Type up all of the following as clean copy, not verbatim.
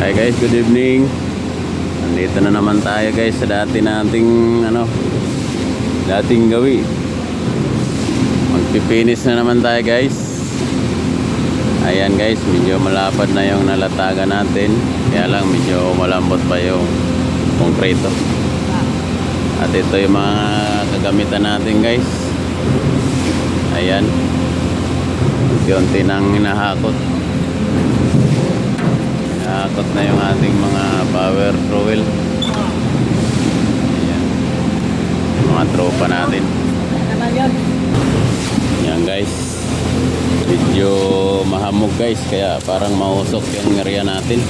Hi guys, good evening. Nandito na naman tayo guys sa dati nating dating gawi. Magpipinis na naman tayo guys. Ayan guys, medyo malapad na yung nalatagan natin. Kaya lang medyo malambot pa yung konkreto. At ito yung mga kagamitan natin guys. Ayan. Unti nang hinahakot. Hinahakot na yung ating mga power trowel. Ayan. Mga tropa natin. Ayan guys. Medyo mahamog guys. Kaya parang mausok yung area natin.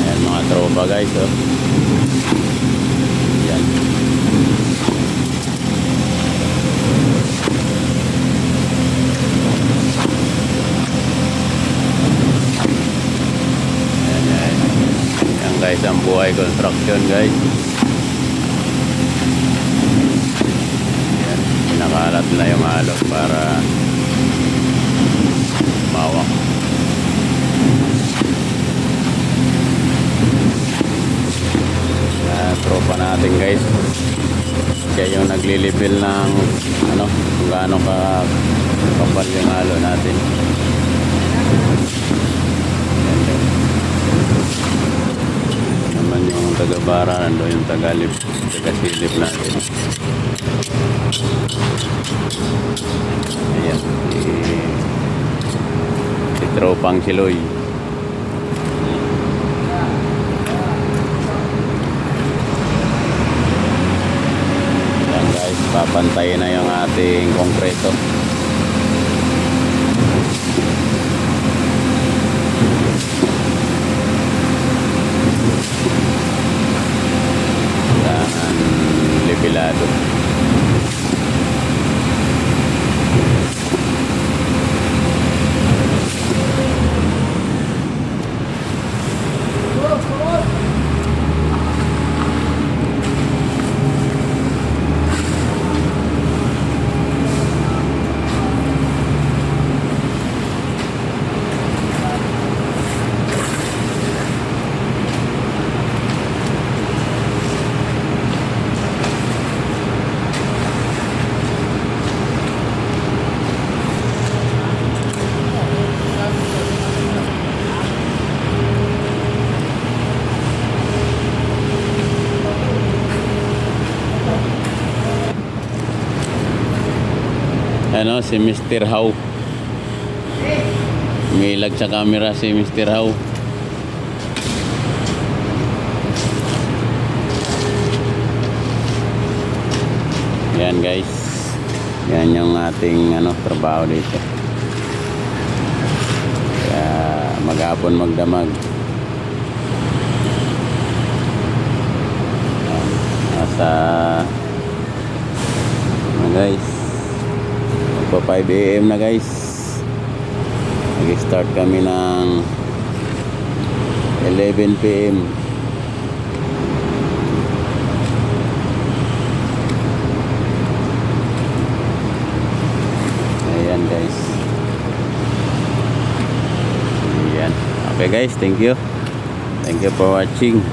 Ayan mga tropa guys. Oh. Ayan. Ayan guys, ang buhay construction guys. Ayan, pinakalat na yung alok para mawak. Tropa natin guys. Kaya yung naglilipil ng kung gaano ka kapal yung halo natin. Naman yung taga-bara, nandun yung taga-silip natin. Ayan, si tropang Siloy. Ayan guys, papantayin na yung ating konkreto. Lipilado. Si Mr. How. Milag sa camera si Mr. How. Yan guys. Yan yung ating trabaho dito. Kaya maghapon magdamag. Nasa guys, pa 5 AM na guys. Nag-start kami ng 11 PM. Ayan guys. Ayan. Okay guys, thank you. Thank you for watching.